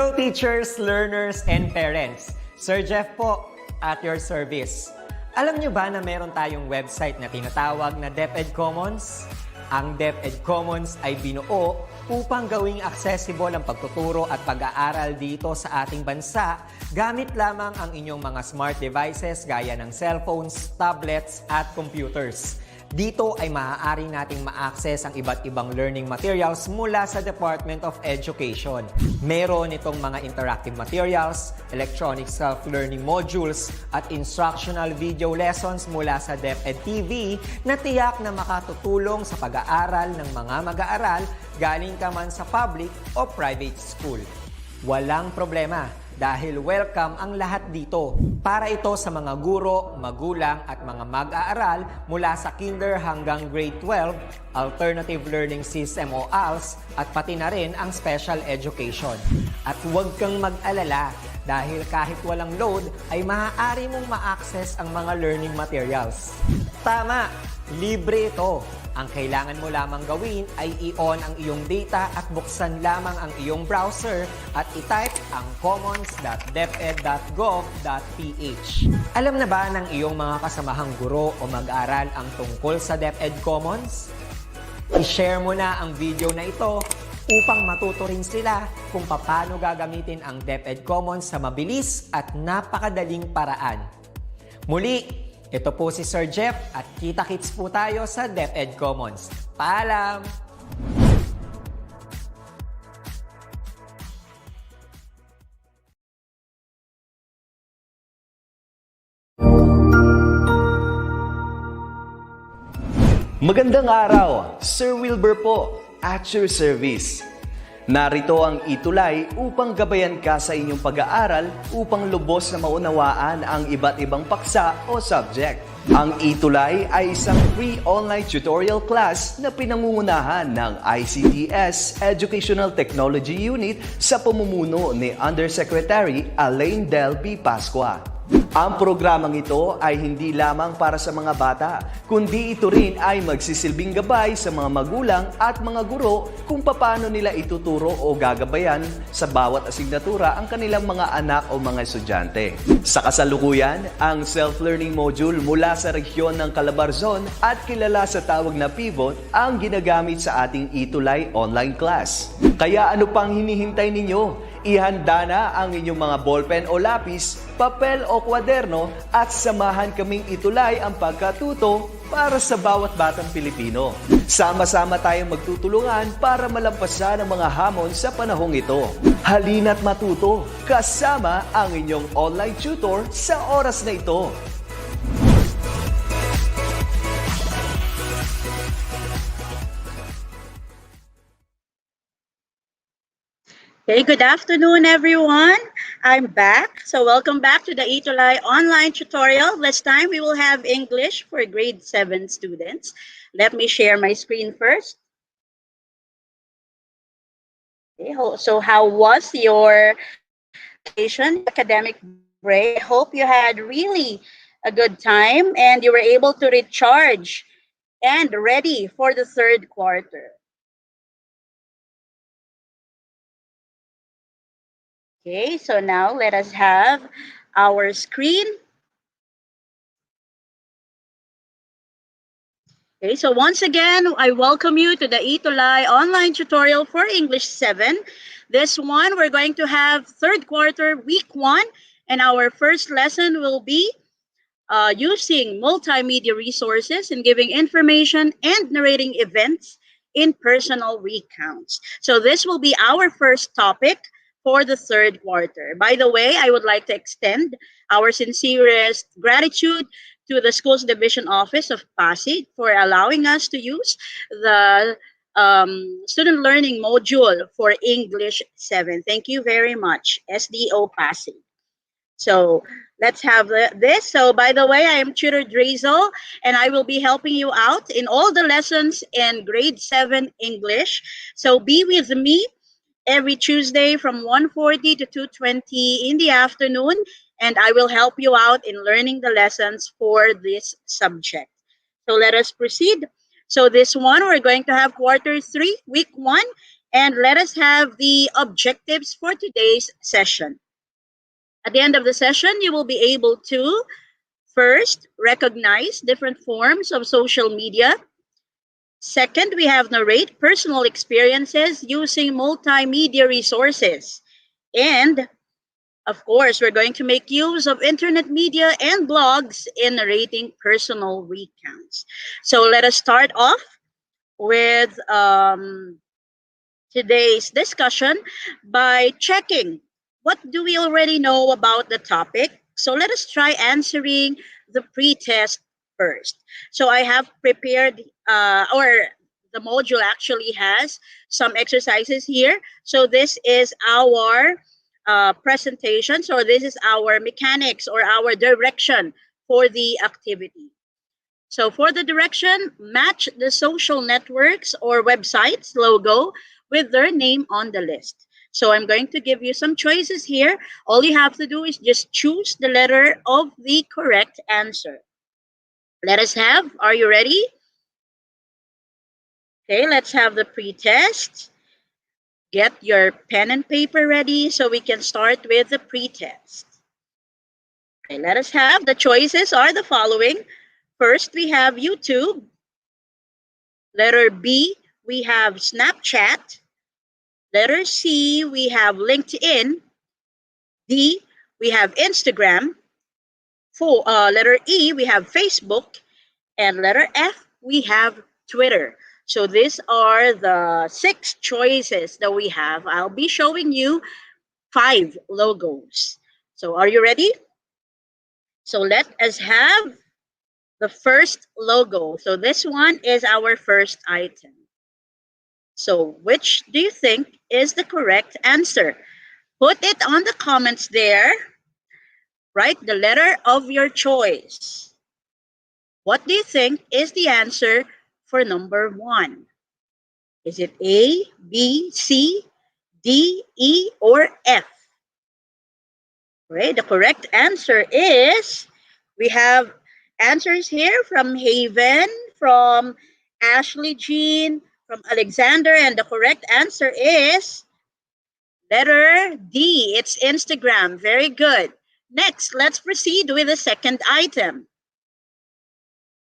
Hello teachers, learners, and parents. Sir Jeff po, at your service. Alam nyo ba na meron tayong website na tinatawag na DepEd Commons? Ang DepEd Commons ay binuo upang gawing accessible ang pagtuturo at pag-aaral dito sa ating bansa gamit lamang ang inyong mga smart devices gaya ng cellphones, tablets, at computers. Dito ay maaari nating ma-access ang iba't ibang learning materials mula sa Department of Education. Meron itong mga interactive materials, electronic self-learning modules, at instructional video lessons mula sa DepEd TV na tiyak na makatutulong sa pag-aaral ng mga mag-aaral galing ka man sa public o private school. Walang problema dahil welcome ang lahat dito. Para ito sa mga guro, magulang at mga mag-aaral mula sa kinder hanggang grade 12, alternative learning system o ALS, at pati na rin ang special education. At huwag kang mag-alala dahil kahit walang load ay maaari mong ma-access ang mga learning materials. Tama! Libre ito. Ang kailangan mo lamang gawin ay i-on ang iyong data at buksan lamang ang iyong browser at i-type ang commons.deped.gov.ph. Alam na ba ng iyong mga kasamahang guro o mag-aral ang tungkol sa DepEd Commons? I-share mo na ang video na ito upang matuto rin sila kung paano gagamitin ang DepEd Commons sa mabilis at napakadaling paraan. Muli, ito po si Sir Jeff at kita-kits po tayo sa DepEd Commons. Paalam! Magandang araw! Sir Wilbur po, at your service. Narito ang ETUlay upang gabayan ka sa inyong pag-aaral upang lubos na maunawaan ang iba't ibang paksa o subject. Ang ETUlay ay isang free online tutorial class na pinangungunahan ng DepEd Educational Technology Unit sa pamumuno ni Undersecretary Elaine Del B. Pascua. Ang programang ito ay hindi lamang para sa mga bata, kundi ito rin ay magsisilbing gabay sa mga magulang at mga guro kung paano nila ituturo o gagabayan sa bawat asignatura ang kanilang mga anak o mga estudyante. Sa kasalukuyan, ang self-learning module mula sa rehiyon ng Calabarzon at kilala sa tawag na pivot ang ginagamit sa ating ETUlay online class. Kaya ano pang hinihintay ninyo? Ihanda na ang inyong mga ballpen o lapis, papel o kwaderno at samahan kaming itulay ang pagkatuto para sa bawat batang Pilipino. Sama-sama tayong magtutulungan para malampasan ang mga hamon sa panahong ito. Halina't matuto kasama ang inyong online tutor sa oras na ito. Okay, good afternoon, everyone. I'm back. So welcome back to the ETUlay online tutorial. This time we will have English for grade 7 students. Let me share my screen first. Okay, so how was your vacation, academic break? I hope you had really a good time and you were able to recharge and ready for the third quarter. Okay, so now let us have our screen. Okay, so once again, I welcome you to the ETUlay online tutorial for English 7. This one, we're going to have third quarter, week 1, and our first lesson will be using multimedia resources and giving information and narrating events in personal recounts. So this will be our first topic for the third quarter. By the way, I would like to extend our sincerest gratitude to the Schools Division Office of Pasig for allowing us to use the student learning module for English 7. Thank you very much, SDO Pasig. So let's have this. So by the way, I am Tutor Drazel, and I will be helping you out in all the lessons in grade 7 English. So be with me every Tuesday from 1:40 to 2:20 in the afternoon, and I will help you out in learning the lessons for this subject. So let us proceed. So this one, we're going to have quarter 3, week 1, And let us have the objectives for today's session. At the end of the session, you will be able to first recognize different forms of social media. Second, we have narrate personal experiences using multimedia resources. And of course, we're going to make use of internet media and blogs in narrating personal recounts. So let us start off with today's discussion by checking what do we already know about the topic. So let us try answering the pre-test first. So I have prepared, or the module actually has some exercises here. So this is our presentation. So this is our mechanics or our direction for the activity. So for the direction, match the social networks or websites logo with their name on the list. So I'm going to give you some choices here. All you have to do is just choose the letter of the correct answer. Let us have, are you ready? Okay, let's have the pre-test. Get your pen and paper ready so we can start with the pre-test. Okay, let us have, the choices are the following. First, we have YouTube. Letter B, we have Snapchat. Letter C, we have LinkedIn. D, we have Instagram. Letter E, we have Facebook. And letter F, we have Twitter. So these are the 6 choices that we have. I'll be showing you 5 logos. So are you ready? So let us have the first logo. So this one is our first item. So which do you think is the correct answer? Put it on the comments there. Write the letter of your choice. What do you think is the answer for number 1? Is it A, B, C, D, E, or F? Okay, the correct answer is, we have answers here from Haven, from Ashley Jean, from Alexander, and the correct answer is letter D. It's Instagram. Very good. Next, let's proceed with the second item.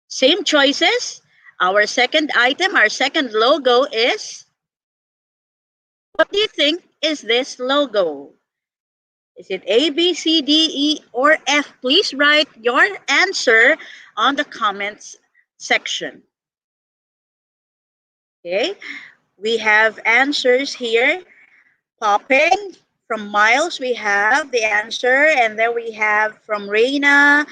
Same choices. Our second item, our second logo is, what do you think is this logo? Is it A, B, C, D, E, or F? Please write your answer on the comments section. Okay, we have answers here popping. From Miles, we have the answer, and then we have from Reina,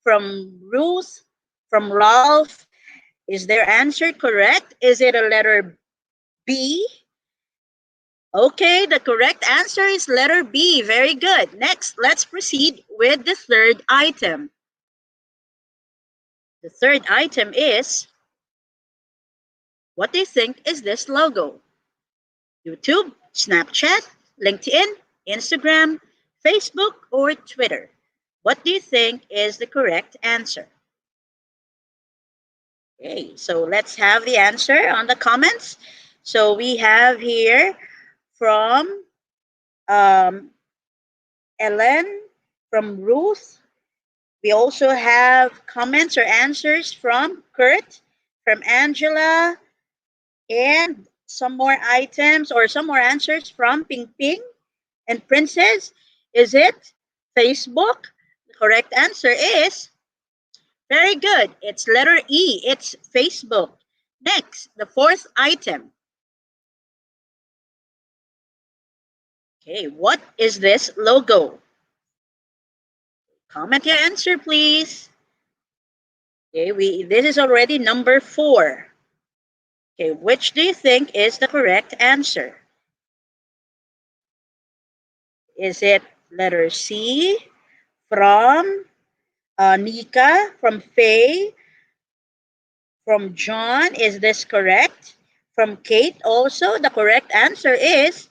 from Ruth, from Ralph. Is their answer correct? Is it a letter B? Okay, the correct answer is letter B. Very good. Next, let's proceed with the third item. The third item is, what do you think is this logo? YouTube, Snapchat, LinkedIn, Instagram, Facebook, or Twitter? What do you think is the correct answer? Okay, so let's have the answer on the comments. So we have here from Ellen, from Ruth. We also have comments or answers from Kurt, from Angela, and some more items or some more answers from Ping Ping and Princess. Is it Facebook? The correct answer is, very good. It's letter E. It's Facebook. Next, the fourth item. Okay, what is this logo? Comment your answer, please. Okay, this is already number 4. Okay, which do you think is the correct answer? Is it letter C from Nika, from Faye, from John? Is this correct? From Kate also, the correct answer is,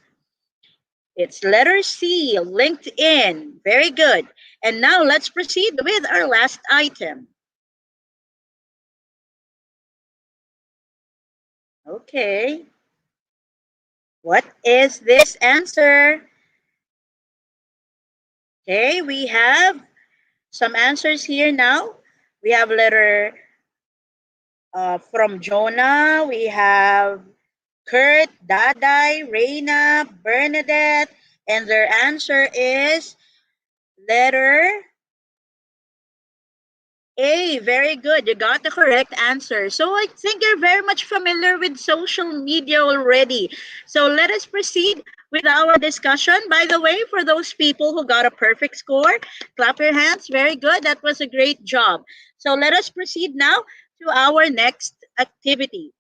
it's letter C, LinkedIn. Very good. And now let's proceed with our last item. Okay. What is this answer? Okay, we have some answers here now. We have letter from Jonah. We have Kurt, Dadai, Reina, Bernadette, and their answer is letter A. Very good. You got the correct answer. So I think you're very much familiar with social media already. So let us proceed with our discussion. By the way, for those people who got a perfect score, clap your hands. Very good. That was a great job. So let us proceed now to our next activity.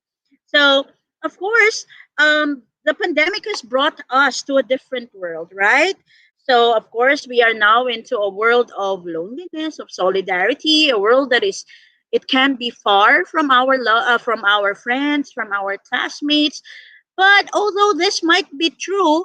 So, of course, the pandemic has brought us to a different world, right? So, of course, we are now into a world of loneliness, of solidarity, a world that is, it can be far from from our friends, from our classmates. But although this might be true,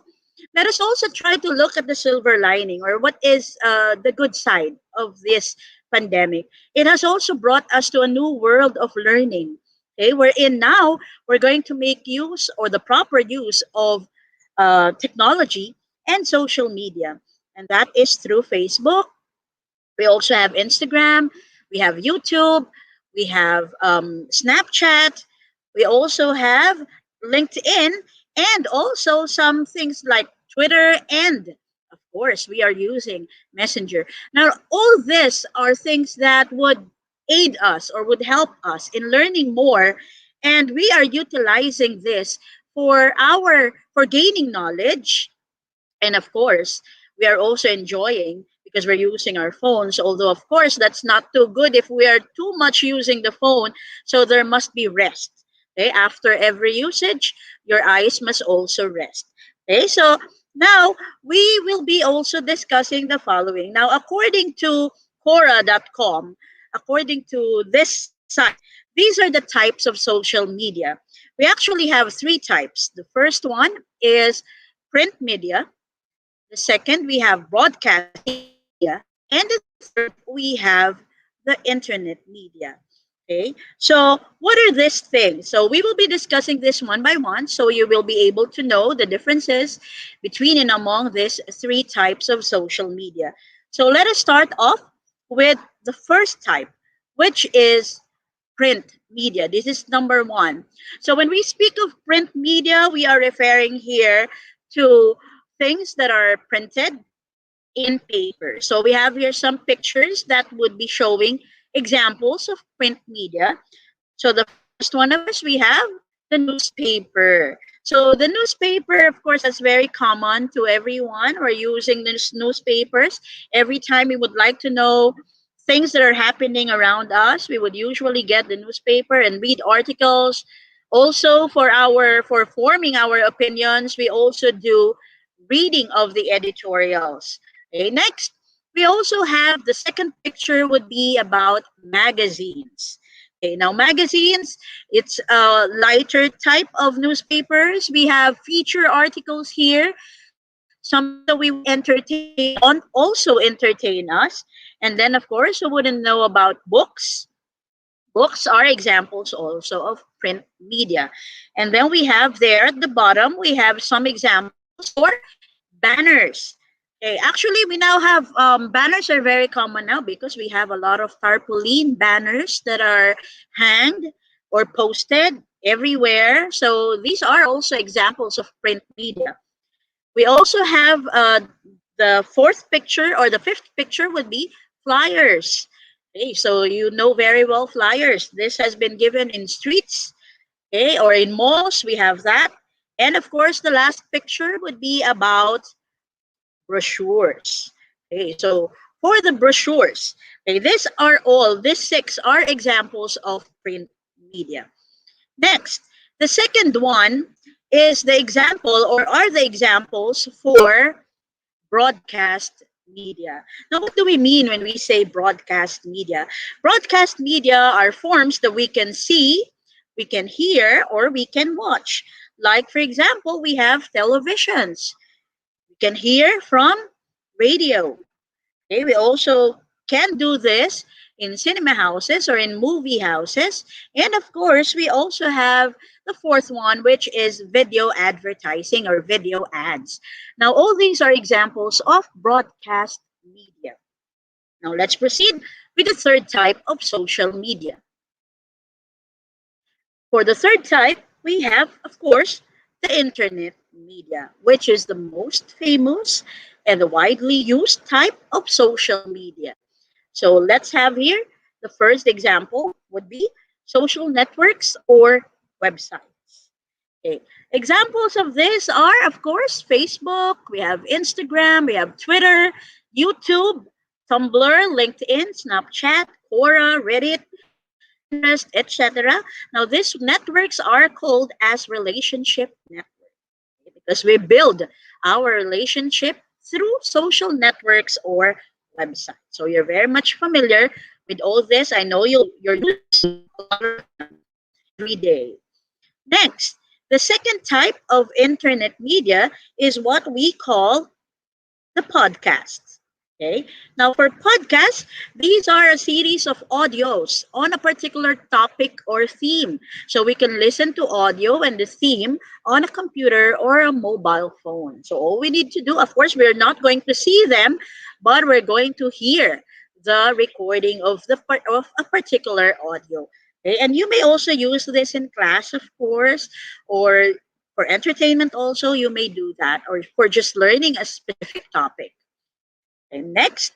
let us also try to look at the silver lining, or what is the good side of this pandemic. It has also brought us to a new world of learning. Okay, we're in now. We're going to make use, or the proper use of technology and social media, and that is through Facebook. We also have Instagram, we have YouTube, we have Snapchat, we also have LinkedIn, and also some things like Twitter, and of course, we are using Messenger. Now, all this are things that would aid us or would help us in learning more, and we are utilizing this for gaining knowledge, and of course, we are also enjoying because we're using our phones. Although, of course, that's not too good if we are too much using the phone. So there must be rest. Okay, after every usage, your eyes must also rest. Okay, so now we will be also discussing the following. Now, according to Quora.com, according to this site, these are the types of social media. We actually have three types. The first one is print media. The second, we have broadcast media. And the third, we have the internet media. Okay, so what are these things? So we will be discussing this one by one, so you will be able to know the differences between and among these three types of social media. So let us start off with the first type, which is print media. This is number one. So when we speak of print media, we are referring here to things that are printed in paper. So we have here some pictures that would be showing examples of print media. So the first one, of course, we have the newspaper. So the newspaper, of course, that's very common to everyone. We're using these newspapers every time we would like to know things that are happening around us. We would usually get the newspaper and read articles. Also, for forming our opinions, we also do reading of the editorials. Okay, next, we also have the second picture would be about magazines. Okay, now magazines, it's a lighter type of newspapers. We have feature articles here, something that we would entertain, also entertain us. And then, of course, who wouldn't know about books? Books are examples also of print media. And then we have there at the bottom, we have some examples for banners. Okay, actually, we now have banners are very common now because we have a lot of tarpaulin banners that are hanged or posted everywhere. So these are also examples of print media. We also have the fourth picture, or the fifth picture would be flyers. Okay, so you know very well flyers. This has been given in streets, okay, or in malls. We have that. And of course, the last picture would be about brochures. Okay, so for the brochures, okay, these six are examples of print media. Next, the second one is the example, or are the examples for broadcast media. Now, what do we mean when we say broadcast media? Broadcast media are forms that we can see, we can hear, or we can watch. Like, for example, we have televisions. We can hear from radio. Okay, we also can do this in cinema houses or in movie houses. And of course, we also have the fourth one, which is video advertising or video ads. Now, all these are examples of broadcast media. Now, let's proceed with the third type of social media. For the third type, we have, of course, the internet media, which is the most famous and the widely used type of social media. So let's have here the first example would be social networks or websites. Okay. Examples of this are, of course, Facebook, we have Instagram, we have Twitter, YouTube, Tumblr, LinkedIn, Snapchat, Quora, Reddit, Pinterest, etc. Now, these networks are called as relationship networks because we build our relationship through social networks or websites. So you're very much familiar with all this. I know you're using a lot of them every day. Next, the second type of internet media is what we call the podcasts. Okay. Now, for podcasts, these are a series of audios on a particular topic or theme. So we can listen to audio and the theme on a computer or a mobile phone. So all we need to do, of course, we're not going to see them, but we're going to hear the recording of of a particular audio. Okay. And you may also use this in class, of course, or for entertainment also, you may do that, or for just learning a specific topic. And next,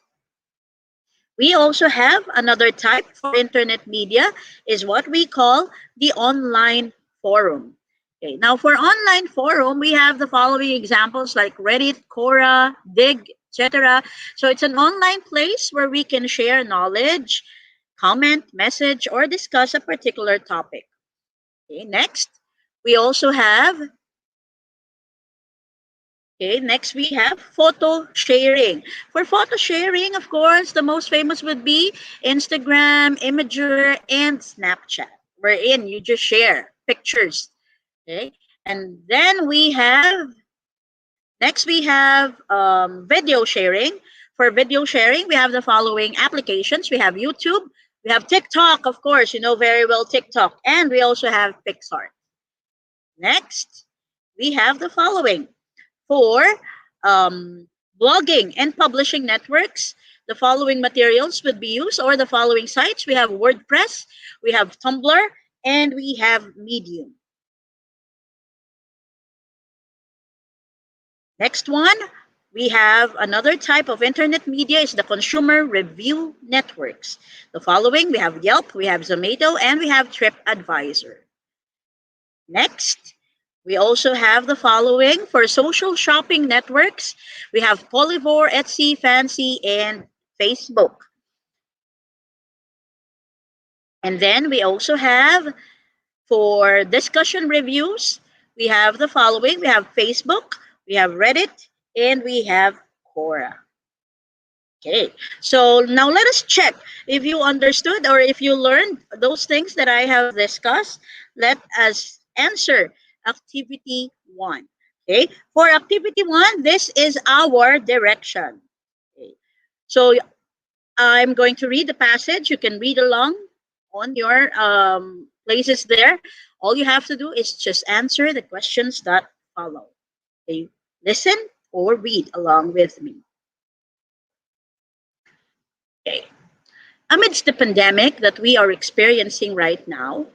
we also have another type for internet media is what we call the online forum. Okay, now for online forum, we have the following examples like Reddit, Quora, Dig, etc. So it's an online place where we can share knowledge, comment, message, or discuss a particular topic. Okay, next, we also have Okay, next we have photo sharing. For photo sharing, of course, the most famous would be Instagram, Imager, and Snapchat, wherein you just share pictures. Okay, and then next we have video sharing. For video sharing, we have the following applications. We have YouTube, we have TikTok, of course, you know very well TikTok, and we also have Pixar. Next, we have the following. For blogging and publishing networks, the following materials would be used, or the following sites. We have WordPress, we have Tumblr, and we have Medium. Next one, we have another type of internet media is the consumer review networks. The following, we have Yelp, we have Zomato, and we have TripAdvisor. Next, we also have the following for social shopping networks. We have Polyvore, Etsy, Fancy, and Facebook. And then we also have for discussion reviews, we have the following. We have Facebook, we have Reddit, and we have Quora. Okay, so now let us check if you understood or if you learned those things that I have discussed. Let us answer activity 1. Okay, for activity 1, this is our direction. Okay. So I'm going to read the passage. You can read along on your places there. All you have to do is just answer the questions that follow. Okay, listen or read along with me. Okay. Amidst the pandemic that we are experiencing right now,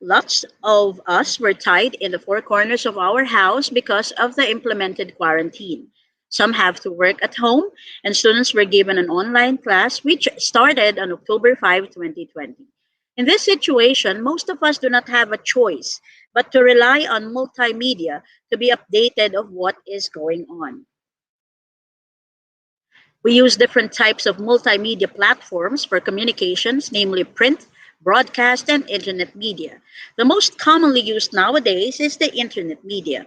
lots of us were tied in the four corners of our house because of the implemented quarantine. Some have to work at home, and students were given an online class which started on October 5, 2020. In this situation, most of us do not have a choice but to rely on multimedia to be updated of what is going on. We use different types of multimedia platforms for communications, namely print, broadcast, and internet media. The most commonly used nowadays is the internet media.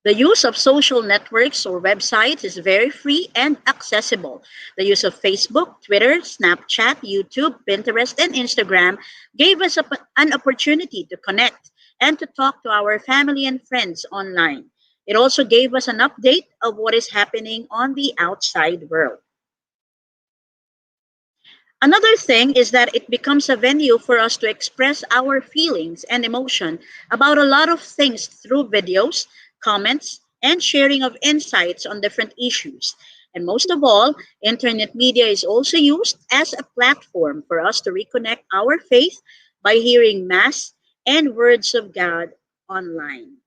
The use of social networks or websites is very free and accessible. The use of Facebook, Twitter, Snapchat, YouTube, Pinterest, and Instagram gave us an opportunity to connect and to talk to our family and friends online. It also gave us an update of what is happening on the outside world. Another thing is that it becomes a venue for us to express our feelings and emotion about a lot of things through videos, comments, and sharing of insights on different issues. And most of all, internet media is also used as a platform for us to reconnect our faith by hearing Mass and words of God online.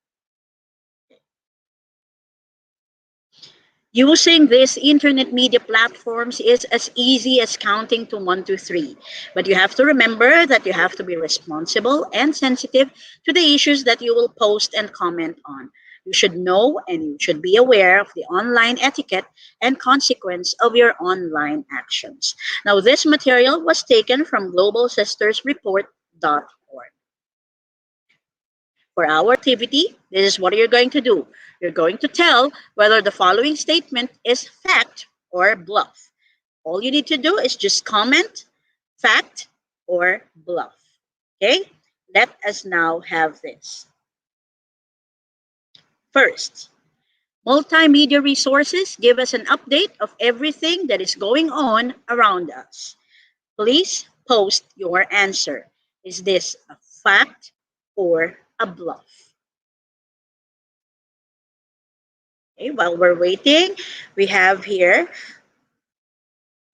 Using these internet media platforms is as easy as counting to one, two, three. But you have to remember that you have to be responsible and sensitive to the issues that you will post and comment on. You should know and you should be aware of the online etiquette and consequence of your online actions. Now, this material was taken from globalsistersreport.org. For our activity, this is what you're going to do. You're going to tell whether the following statement is fact or bluff. All you need to do is just comment fact or bluff. Okay? Let us now have this. First, multimedia resources give us an update of everything that is going on around us. Please post your answer. Is this a fact or a bluff? Okay, while we're waiting, we have here,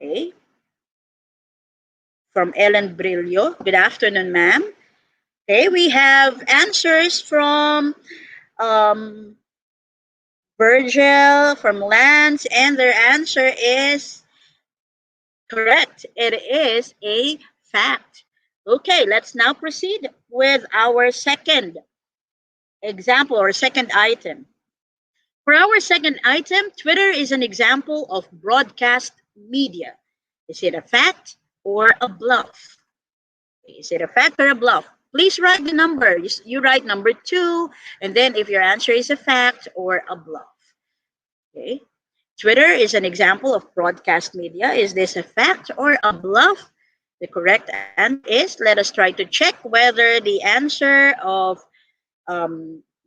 okay, from Ellen Brillo. Good afternoon, ma'am. Okay, we have answers from um, Virgil, from Lance, and their answer is correct. It is a fact. Okay, let's now proceed with our second example or second item. For our second item, Twitter is an example of broadcast media. Is it a fact or a bluff? Is it a fact or a bluff? Please write the number. You write number 2, and then if your answer is a fact or a bluff. Okay. Twitter is an example of broadcast media. Is this a fact or a bluff? The correct answer is, let us try to check whether the answer of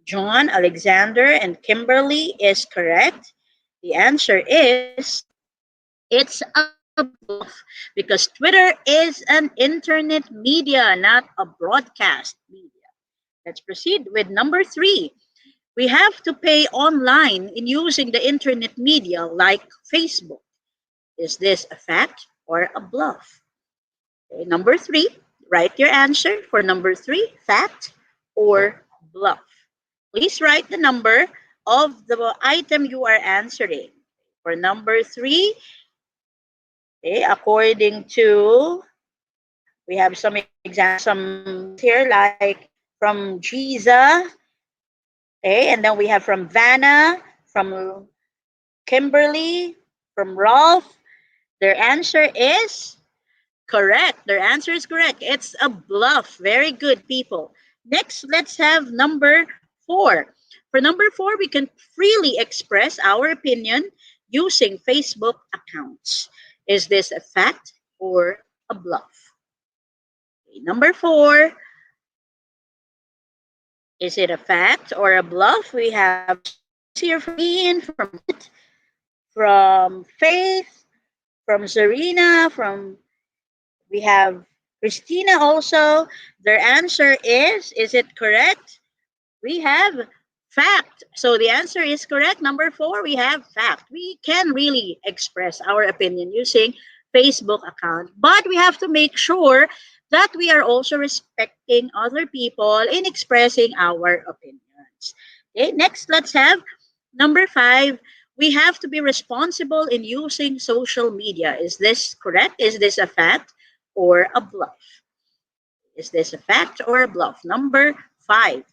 John, Alexander, and Kimberly is correct. The answer is, it's a bluff because Twitter is an internet media, not a broadcast media. Let's proceed with number 3. We have to pay online in using the internet media like Facebook. Is this a fact or a bluff? Okay, number 3, write your answer for number 3, fact or bluff. Please write the number of the item you are answering. For number 3, okay, according to, we have some examples, some here like from Giza, okay, and then we have from Vanna, from Kimberly, from Rolf. Their answer is correct. Their answer is correct. It's a bluff. Very good, people. Next, let's have number 4. For number 4, we can freely express our opinion using Facebook accounts. Is this a fact or a bluff? Okay, number 4, is it a fact or a bluff? We have here from Ian, from Faith, from Zarina, from, we have Christina also. Their answer is it correct? We have fact. So the answer is correct. Number 4, we have fact. We can really express our opinion using Facebook account, but we have to make sure that we are also respecting other people in expressing our opinions. Okay, next let's have number 5. We have to be responsible in using social media. Is this correct? Is this a fact or a bluff? Is this a fact or a bluff? Number 5.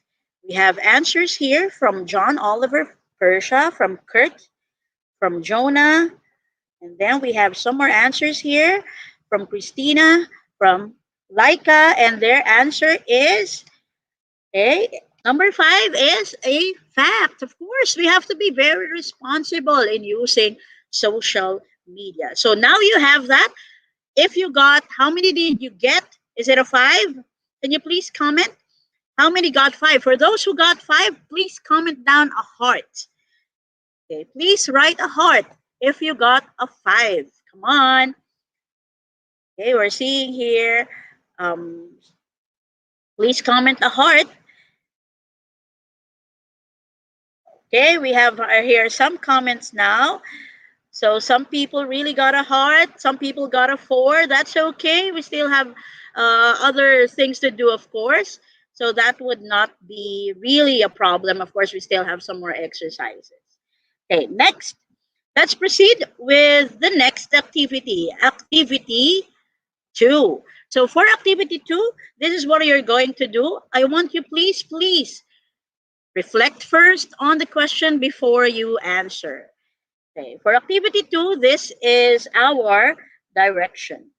We have answers here from John Oliver Persia, from Kurt, from Jonah, and then we have some more answers here from Christina, from Laika, and their answer is, okay, number 5 is a fact. Of course, we have to be very responsible in using social media. So now you have that. If you got, how many did you get? Is it a 5? Can you please comment? How many got 5? For those who got 5, please comment down a heart. Okay, please write a heart if you got a 5. Come on. Okay, we're seeing here. Please comment a heart. Okay, we have here some comments now. So some people really got a heart. Some people got a 4. That's okay. We still have other things to do, of course. So that would not be really a problem. Of course, we still have some more exercises. Okay, next. Let's proceed with the next activity. Activity 2. So for activity 2, this is what you're going to do. I want you, please, reflect first on the question before you answer. Okay, for activity 2, this is our direction.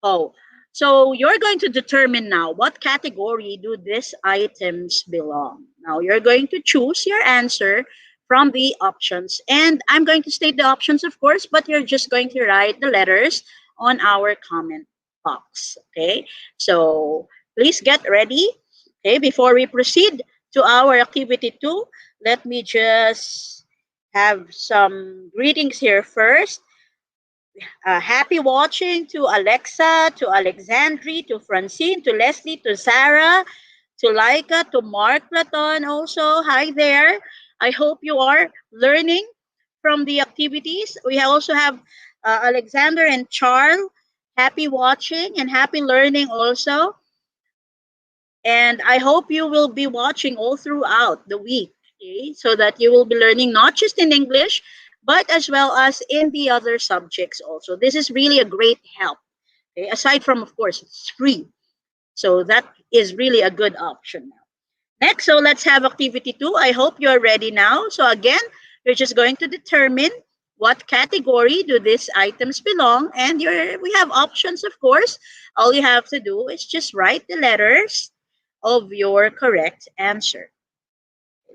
Oh, so you're going to determine now what category do these items belong. Now you're going to choose your answer from the options. And I'm going to state the options, of course, but you're just going to write the letters on our comment box. Okay, so please get ready. Okay, before we proceed to our activity 2, let me just have some greetings here first. Happy watching to Alexa, to Alexandri, to Francine, to Leslie, to Sarah, to Laika, to Mark Platon also. Hi there. I hope you are learning from the activities. We also have Alexander and Charles. Happy watching and happy learning also. And I hope you will be watching all throughout the week, okay? So that you will be learning not just in English, but as well as in the other subjects also. This is really a great help. Okay? Aside from, of course, it's free. So that is really a good option now. Next, so let's have activity 2. I hope you're ready now. So again, you're just going to determine what category do these items belong. And we have options, of course. All you have to do is just write the letters of your correct answer.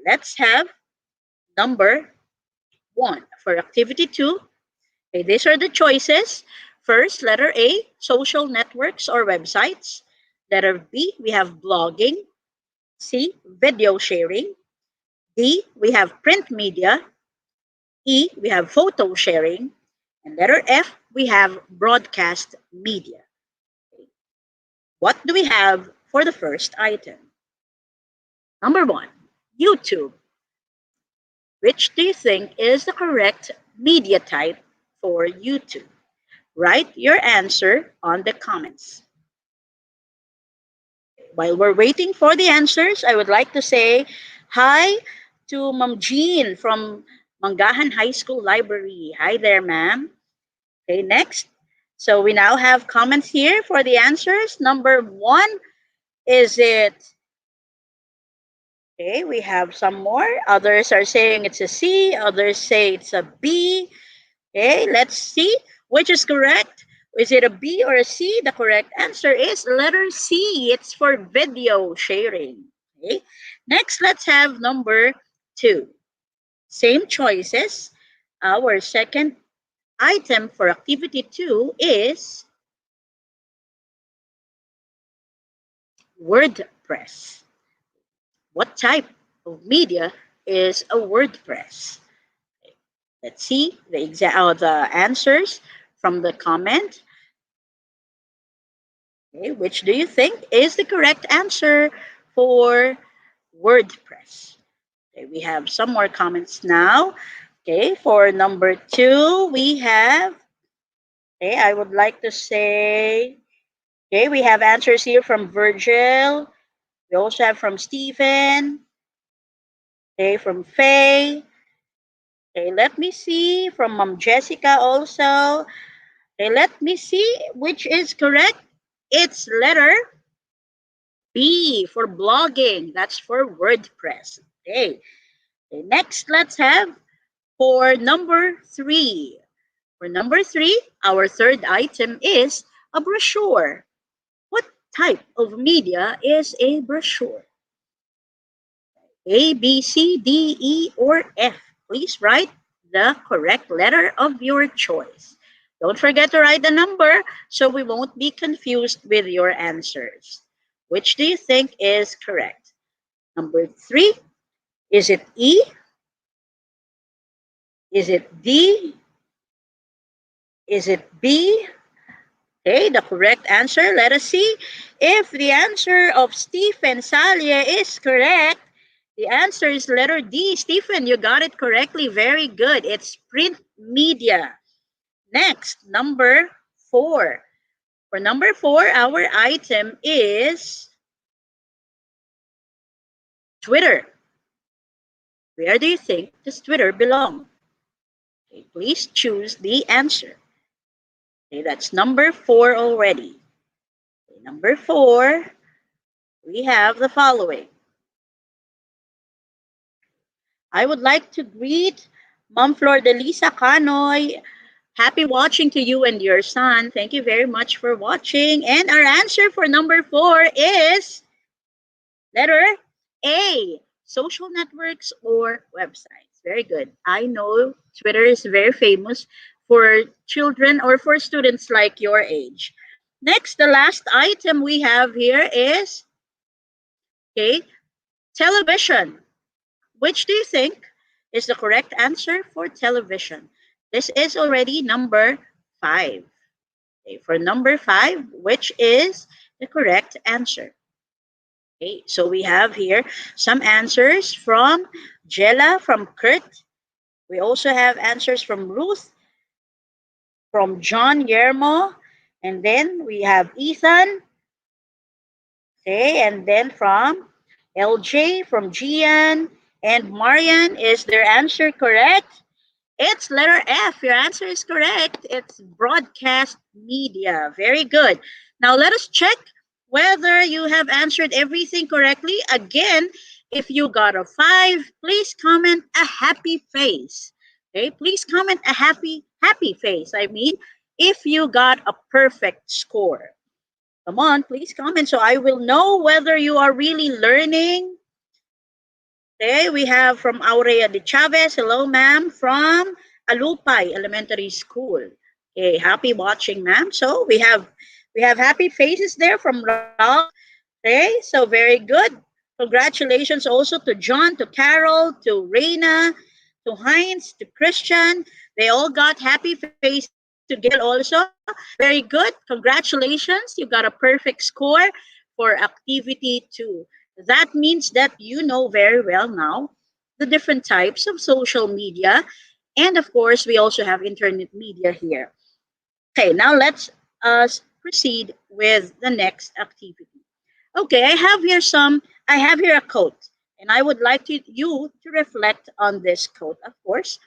Let's have number 1 for activity 2. Okay, these are the choices. First, letter A, social networks or websites. Letter B, we have blogging. C, video sharing. D, we have print media. E, we have photo sharing. And letter F, we have broadcast media. Okay. What do we have for the first item? Number 1, YouTube. Which do you think is the correct media type for YouTube? Write your answer on the comments. While we're waiting for the answers, I would like to say hi to Ma'am Jean from Mangahan High School Library. Hi there, ma'am. Okay, next. So we now have comments here for the answers. Number 1, is it? Okay, we have some more. Others are saying it's a C. Others say it's a B. Okay, let's see which is correct. Is it a B or a C? The correct answer is letter C. It's for video sharing. Okay, next let's have number 2. Same choices. Our second item for activity 2 is WordPress. What type of media is a WordPress? Let's see the answers from the comment. Okay, which do you think is the correct answer for WordPress? Okay, we have some more comments now. Okay, for number 2, we have, okay, I would like to say, okay, we have answers here from Virgil. We also have from Stephen. Okay, from Faye. Okay, let me see from Mom Jessica also. Okay, let me see which is correct. It's letter B for blogging. That's for WordPress. Okay. Okay, next, let's have for number 3. For number 3, our third item is a brochure. What type of media is a brochure? A, B, C, D, E, or F? Please write the correct letter of your choice. Don't forget to write the number so we won't be confused with your answers. Which do you think is correct? Number 3, is it E? Is it D? Is it B? Okay, the correct answer. Let us see if the answer of Stephen Salye is correct. The answer is letter D. Stephen, you got it correctly. Very good. It's print media. Next, number 4. For number 4, our item is Twitter. Where do you think does Twitter belong? Okay, please choose the answer. Okay, that's number 4 already. Okay, number 4, we have the following. I would like to greet Mom Flor de Lisa Canoy. Happy watching to you and your son. Thank you very much for watching. And our answer for number 4 is letter A, social networks or websites. Very good. I know Twitter is very famous for children or for students like your age. Next, the last item we have here is, okay, television. Which do you think is the correct answer for television? This is already number 5. Okay, for number 5, which is the correct answer? Okay, so we have here some answers from Jella, from Kurt. We also have answers from Ruth, from John Yermo, and then we have Ethan, okay, and then from LJ, from Gian, and Marian. Is their answer correct? It's letter F. Your answer is correct. It's broadcast media. Very good. Now let us check whether you have answered everything correctly. Again, if you got a 5, please comment a happy face. Okay, please comment a happy face. I mean, if you got a perfect score. Come on, please comment so I will know whether you are really learning. Okay, we have from Aurea de Chavez. Hello, ma'am, from Alupay Elementary School. Okay, happy watching, ma'am. So we have happy faces there from Ralph. Okay, so very good. Congratulations also to John, to Carol, to Reina, to Heinz, to Christian. They all got happy faces, to Gail also. Very good. Congratulations. You got a perfect score for activity 2. That means that you know very well now the different types of social media. And of course, we also have internet media here. Okay, now let's proceed with the next activity. Okay, I have here a quote, and I would like you to reflect on this quote, of course.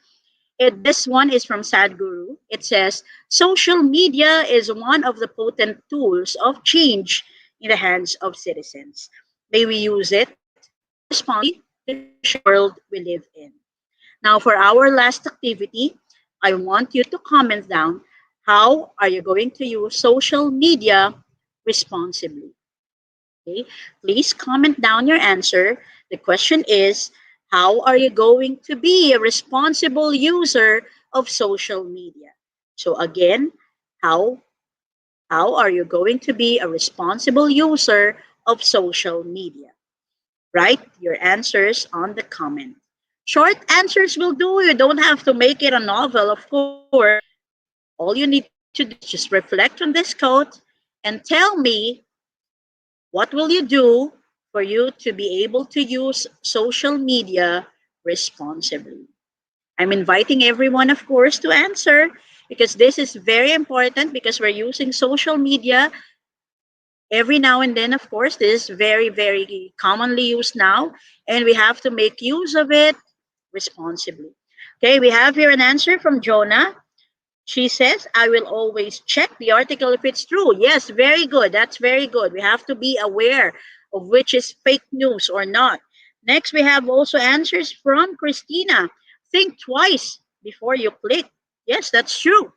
This one is from Sadhguru. It says, social media is one of the potent tools of change in the hands of citizens. May we use it responsibly to shape the world we live in. Now, for our last activity, I want you to comment down how are you going to use social media responsibly. Okay, please comment down your answer. The question is, how are you going to be a responsible user of social media? So again, how how are you going to be a responsible user of social media? Write your answers on the comment. Short answers will do. You don't have to make it a novel, of course. All you need to do is just reflect on this quote and tell me what will you do for you to be able to use social media responsibly. I'm inviting everyone, of course, to answer because this is very important because we're using social media every now and then. Of course, this is very, very commonly used now, and we have to make use of it responsibly. Okay, we have here an answer from Jonah. She says, I will always check the article if it's true. Yes, very good. That's very good. We have to be aware of which is fake news or not. Next, we have also answers from Christina. Think twice before you click. Yes, that's true.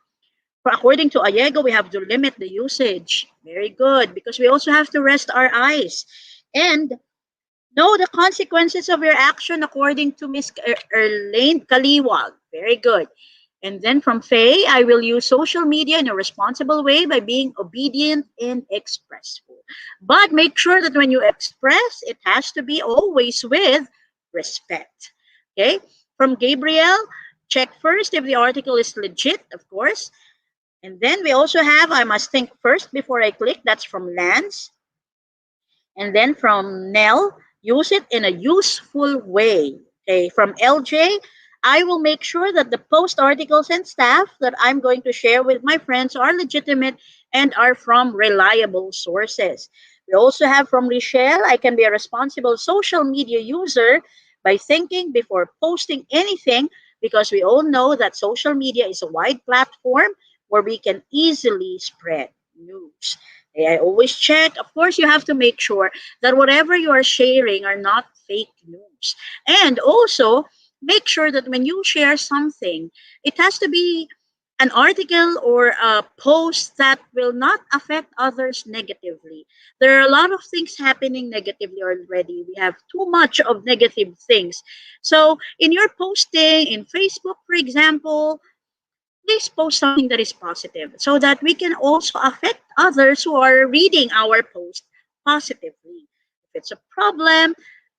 According to Ayego, we have to limit the usage. Very good, because we also have to rest our eyes. And know the consequences of your action according to Miss Erlane Kaliwag. Very good. And then from Faye, I will use social media in a responsible way by being obedient and expressful. But make sure that when you express, it has to be always with respect. Okay? From Gabriel, check first if the article is legit, of course. And then we also have, I must think first before I click, that's from Lance. And then from Nell, use it in a useful way. Okay, from LJ, I will make sure that the post articles and staff that I'm going to share with my friends are legitimate and are from reliable sources. We also have from Richelle, I can be a responsible social media user by thinking before posting anything, because we all know that social media is a wide platform where we can easily spread news. I always check. Of course, you have to make sure that whatever you are sharing are not fake news. And also, make sure that when you share something, it has to be an article or a post that will not affect others negatively. There are a lot of things happening negatively already. We have too much of negative things. So, in your posting in Facebook, for example, please post something that is positive so that we can also affect others who are reading our post positively. If it's a problem,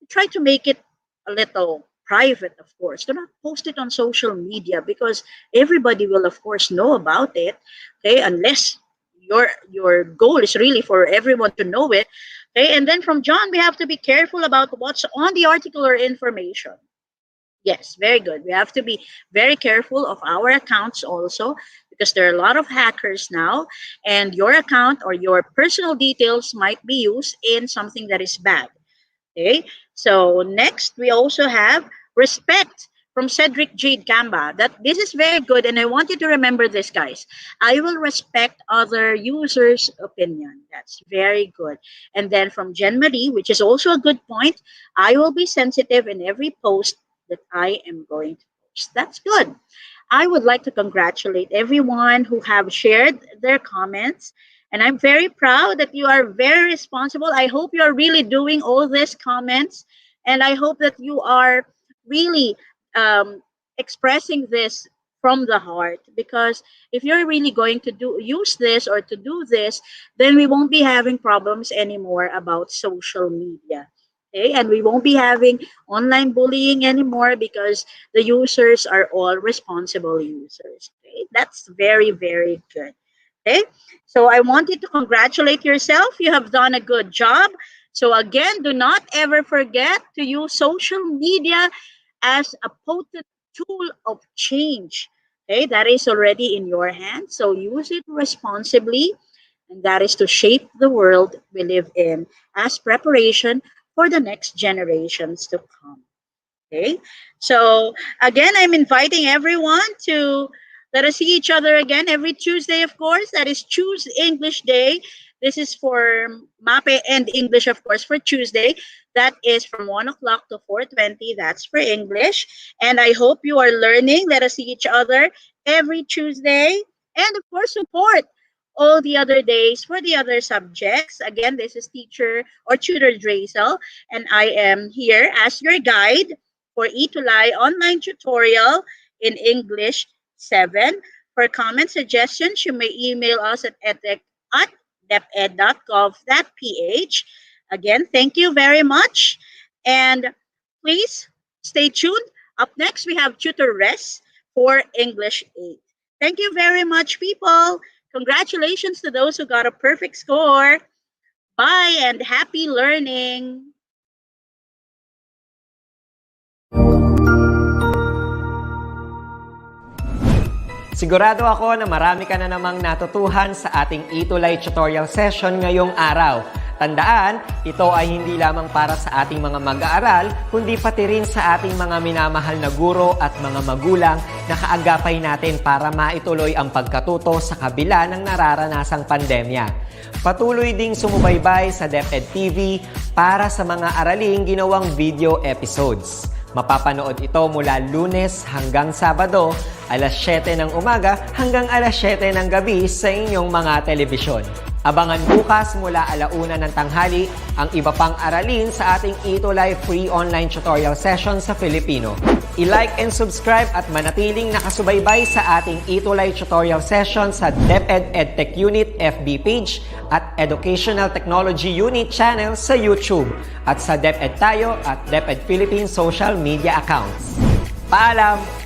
try to make it a little private, of course. Do not post it on social media because everybody will, of course, know about it. Okay, unless your goal is really for everyone to know it. Okay, and then from John, we have to be careful about what's on the article or information. Yes, very good. We have to be very careful of our accounts also, because there are a lot of hackers now, and your account or your personal details might be used in something that is bad. Okay, so next we also have respect from Cedric Jade Gamba. That this is very good, and I want you to remember this, guys. I will respect other users' opinion. That's very good. And then from Jen Marie, which is also a good point, I will be sensitive in every post that I am going to post. That's good. I would like to congratulate everyone who have shared their comments. And I'm very proud that you are very responsible. I hope you are really doing all these comments. And I hope that you are really expressing this from the heart. Because if you're really going to use this or to do this, then we won't be having problems anymore about social media. Okay? And we won't be having online bullying anymore because the users are all responsible users. Okay? That's very, very good. Okay, so I wanted to congratulate yourself. You have done a good job. So again, do not ever forget to use social media as a potent tool of change. Okay, that is already in your hands. So use it responsibly, and that is to shape the world we live in as preparation for the next generations to come. Okay, so again, I'm inviting everyone to let us see each other again every Tuesday, of course. That is Choose English Day. This is for MAPE and English, of course, for Tuesday. That is from 1 o'clock to 4:20. That's for English. And I hope you are learning. Let us see each other every Tuesday. And, of course, support all the other days for the other subjects. Again, this is teacher or tutor Drazel, and I am here as your guide for ETUlay online tutorial in English 7. For comment suggestions, you may email us at edtech@deped.gov.ph. Again, thank you very much. And please stay tuned. Up next, we have Tutor Res for English 8. Thank you very much, people. Congratulations to those who got a perfect score. Bye and happy learning. Sigurado ako na marami ka na namang natutuhan sa ating ETUlay tutorial session ngayong araw. Tandaan, ito ay hindi lamang para sa ating mga mag-aaral, kundi pati rin sa ating mga minamahal na guro at mga magulang na kaagapay natin para maituloy ang pagkatuto sa kabila ng nararanasang pandemya. Patuloy ding sumubaybay sa DepEd TV para sa mga araling ginawang video episodes. Mapapanood ito mula Lunes hanggang Sabado, alas 7 ng umaga hanggang alas 7 ng gabi sa inyong mga telebisyon. Abangan bukas mula 1:00 ng tanghali ang iba pang aralin sa ating ETUlay free online tutorial session sa Filipino. I-like and subscribe at manatiling nakasubaybay sa ating ETUlay tutorial session sa DepEd Edtech Unit FB page at Educational Technology Unit channel sa YouTube at sa DepEd Tayo at DepEd Philippines social media accounts. Paalam!